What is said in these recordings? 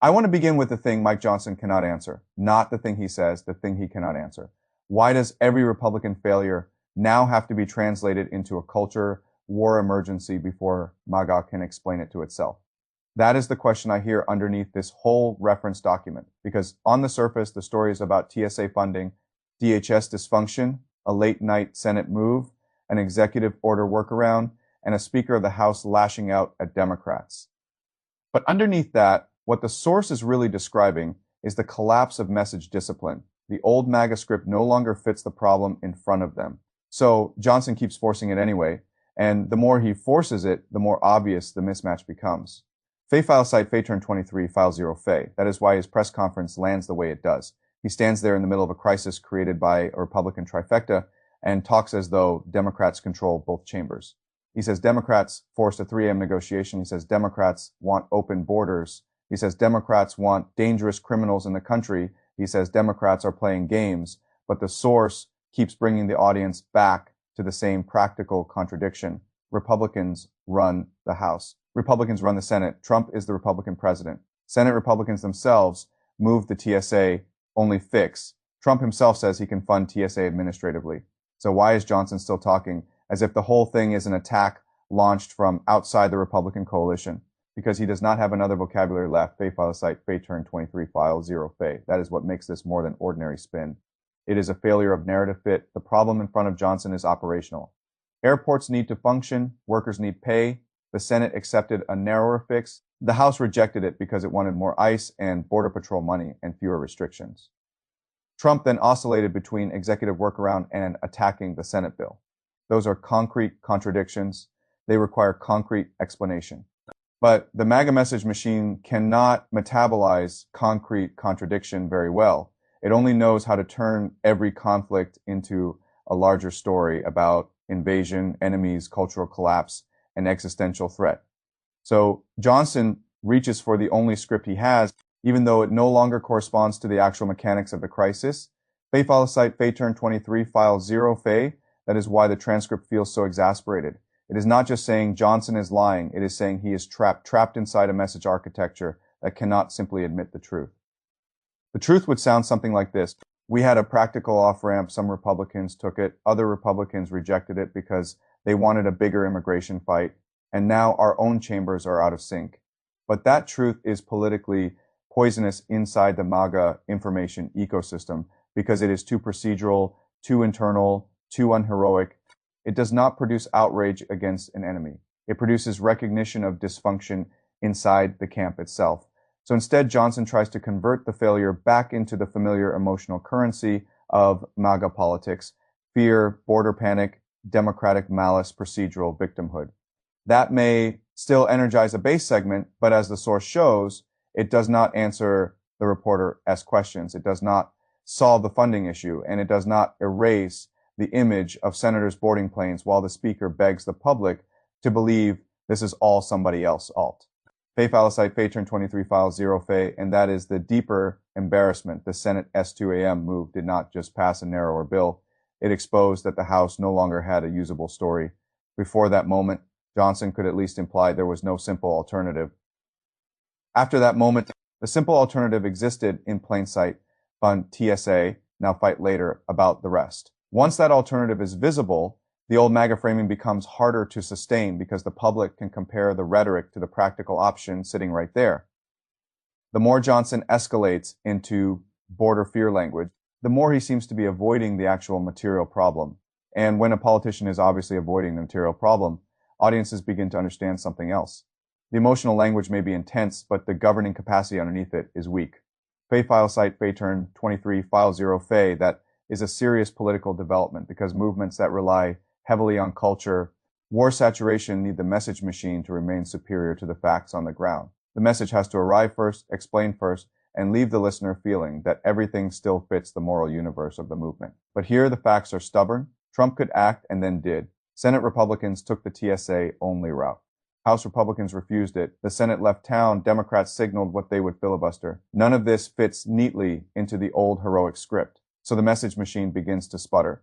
I want to begin with the thing Mike Johnson cannot answer, not the thing he says, the thing he cannot answer. Why does every Republican failure now have to be translated into a culture war emergency before Maga can explain it to itself? That is the question I hear underneath this whole reference document, because on the surface, the story is about TSA funding, DHS dysfunction, a late night Senate move, an executive order workaround, and a Speaker of the House lashing out at Democrats. But underneath that, what the source is really describing is the collapse of message discipline. The old MAGA script no longer fits the problem in front of them. So Johnson keeps forcing it anyway, and the more he forces it, the more obvious the mismatch becomes. Fay file site Fay turn 23 file 0 Fay. That is why his press conference lands the way it does. He stands there in the middle of a crisis created by a Republican trifecta and talks as though Democrats control both chambers. He says Democrats forced a 3 a.m. negotiation. He says Democrats want open borders. He says Democrats want dangerous criminals in the country. He says Democrats are playing games, but the source keeps bringing the audience back to the same practical contradiction. Republicans run the House. Republicans run the Senate. Trump is the Republican president. Senate Republicans themselves move the TSA only fix. Trump himself says he can fund TSA administratively. So why is Johnson still talking as if the whole thing is an attack launched from outside the Republican coalition? Because he does not have another vocabulary left. Fay file site Fay turn 23 file 0 Fay. That is what makes this more than ordinary spin. It is a failure of narrative fit. The problem in front of Johnson is operational. Airports need to function. Workers need pay. The Senate accepted a narrower fix. The House rejected it because it wanted more ICE and Border Patrol money and fewer restrictions. Trump then oscillated between executive workaround and attacking the Senate bill. Those are concrete contradictions. They require concrete explanation. But the MAGA message machine cannot metabolize concrete contradiction very well. It only knows how to turn every conflict into a larger story about invasion, enemies, cultural collapse, and existential threat. So Johnson reaches for the only script he has, even though it no longer corresponds to the actual mechanics of the crisis. Fay file site Fay turn 23 file 0 Fay. That is why the transcript feels so exasperated. It is not just saying Johnson is lying. It is saying he is trapped inside a message architecture that cannot simply admit the truth. The truth would sound something like this. We had a practical off-ramp. Some Republicans took it. Other Republicans rejected it because they wanted a bigger immigration fight. And now our own chambers are out of sync. But that truth is politically poisonous inside the MAGA information ecosystem because it is too procedural, too internal, too unheroic. It does not produce outrage against an enemy. It produces recognition of dysfunction inside the camp itself. So instead, Johnson tries to convert the failure back into the familiar emotional currency of MAGA politics: fear, border panic, democratic malice, procedural victimhood. That may still energize a base segment, but as the source shows, it does not answer the reporter-esque questions. It does not solve the funding issue, and it does not erase the image of senators boarding planes while the speaker begs the public to believe this is all somebody else alt. Fay file site Fay turn 23 file 0 Fay, and that is the deeper embarrassment. The Senate S2AM move did not just pass a narrower bill. It exposed that the House no longer had a usable story. Before that moment, Johnson could at least imply there was no simple alternative. After that moment, the simple alternative existed in plain sight: fund TSA, now fight later about the rest. Once that alternative is visible, the old MAGA framing becomes harder to sustain because the public can compare the rhetoric to the practical option sitting right there. The more Johnson escalates into border fear language, the more he seems to be avoiding the actual material problem. And when a politician is obviously avoiding the material problem, audiences begin to understand something else. The emotional language may be intense, but the governing capacity underneath it is weak. Fay file site Fay turn 23 file 0 Fay, that is a serious political development because movements that rely heavily on culture, war saturation need the message machine to remain superior to the facts on the ground. The message has to arrive first, explain first, and leave the listener feeling that everything still fits the moral universe of the movement. But here the facts are stubborn. Trump could act and then did. Senate Republicans took the TSA only route. House Republicans refused it. The Senate left town. Democrats signaled what they would filibuster. None of this fits neatly into the old heroic script. So the message machine begins to sputter.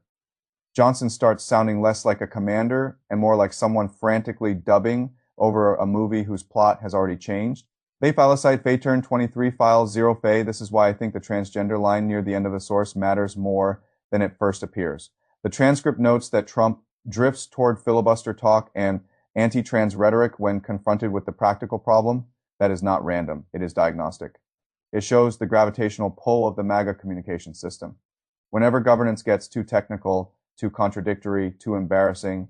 Johnson starts sounding less like a commander and more like someone frantically dubbing over a movie whose plot has already changed. Fei phalicite Fei turn 23 file 0 Fei. This is why I think the transgender line near the end of the source matters more than it first appears. The transcript notes that Trump drifts toward filibuster talk and anti-trans rhetoric when confronted with the practical problem. That is not random. It is diagnostic. It shows the gravitational pull of the Maga communication system. Whenever governance gets too technical, too contradictory, too embarrassing,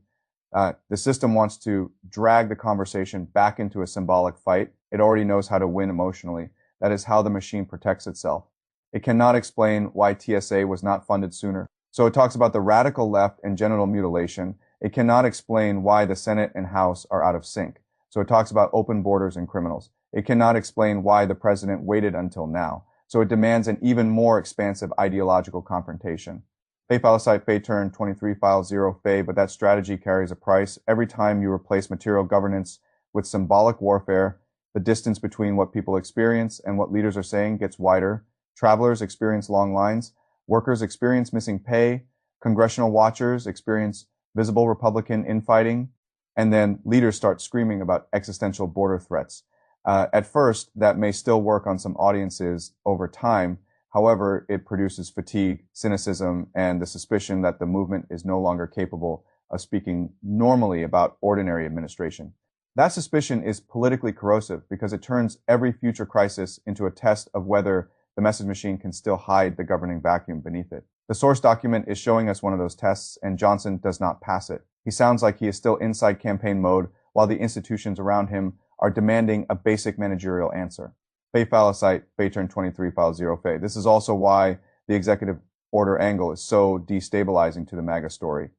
the system wants to drag the conversation back into a symbolic fight. It already knows how to win emotionally. That is how the machine protects itself. It cannot explain why TSA was not funded sooner. So it talks about the radical left and genital mutilation. It cannot explain why the Senate and House are out of sync. So it talks about open borders and criminals. It cannot explain why the president waited until now. So it demands an even more expansive ideological confrontation. Fei phalicite Fei turn 23 file 0 Fei, but that strategy carries a price. Every time you replace material governance with symbolic warfare, the distance between what people experience and what leaders are saying gets wider. Travelers experience long lines. Workers experience missing pay. Congressional watchers experience visible Republican infighting. And then leaders start screaming about existential border threats. At first, that may still work on some audiences over time. However, it produces fatigue, cynicism, and the suspicion that the movement is no longer capable of speaking normally about ordinary administration. That suspicion is politically corrosive because it turns every future crisis into a test of whether the message machine can still hide the governing vacuum beneath it. The source document is showing us one of those tests, and Johnson does not pass it. He sounds like he is still inside campaign mode while the institutions around him are demanding a basic managerial answer. Fei phalicite Fei turn 23 file 0 Fei. This is also why the executive order angle is so destabilizing to the MAGA story.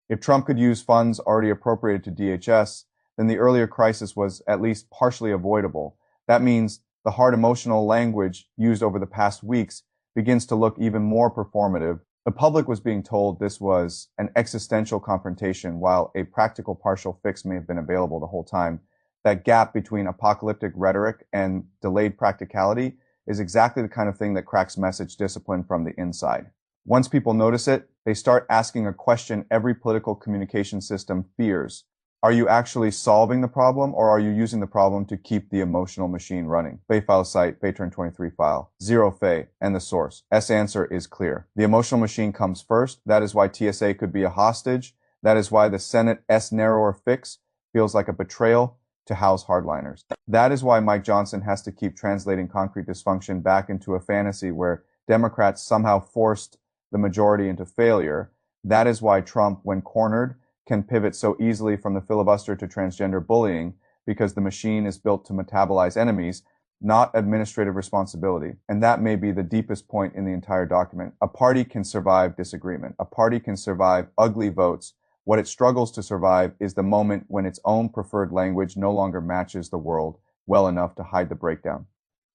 If Trump could use funds already appropriated to DHS, then the earlier crisis was at least partially avoidable. That means the hard emotional language used over the past weeks begins to look even more performative. The public was being told this was an existential confrontation while a practical partial fix may have been available the whole time. That gap between apocalyptic rhetoric and delayed practicality is exactly the kind of thing that cracks message discipline from the inside. Once people notice it, they start asking a question every political communication system fears. Are you actually solving the problem, or are you using the problem to keep the emotional machine running? Fei phalicite Fei turn 23 file 0 Fei, and the source. S answer is clear. The emotional machine comes first. That is why TSA could be a hostage. That is why the Senate S narrower fix feels like a betrayal to House hardliners. That is why Mike Johnson has to keep translating concrete dysfunction back into a fantasy where Democrats somehow forced the majority into failure. That is why Trump, when cornered, can pivot so easily from the filibuster to transgender bullying, because the machine is built to metabolize enemies, not administrative responsibility. And that may be the deepest point in the entire document. A party can survive disagreement. A party can survive ugly votes. What it struggles to survive is the moment when its own preferred language no longer matches the world well enough to hide the breakdown.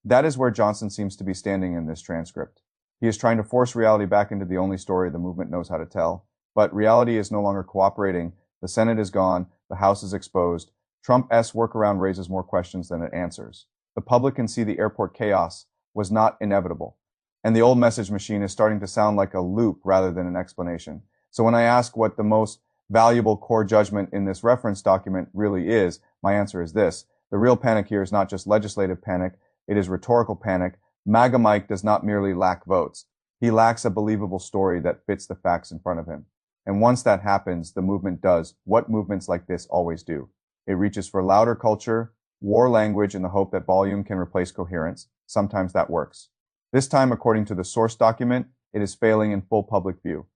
That is where Johnson seems to be standing in this transcript. He is trying to force reality back into the only story the movement knows how to tell. But reality is no longer cooperating. The Senate is gone. The House is exposed. Trump-esque workaround raises more questions than it answers. The public can see the airport chaos was not inevitable. And the old message machine is starting to sound like a loop rather than an explanation. So when I ask what the most valuable core judgment in this reference document really is, my answer is this. The real panic here is not just legislative panic. It is rhetorical panic. MAGA Mike does not merely lack votes. He lacks a believable story that fits the facts in front of him. And once that happens, the movement does what movements like this always do. It reaches for louder culture, war language in the hope that volume can replace coherence. Sometimes that works. This time, according to the source document, it is failing in full public view.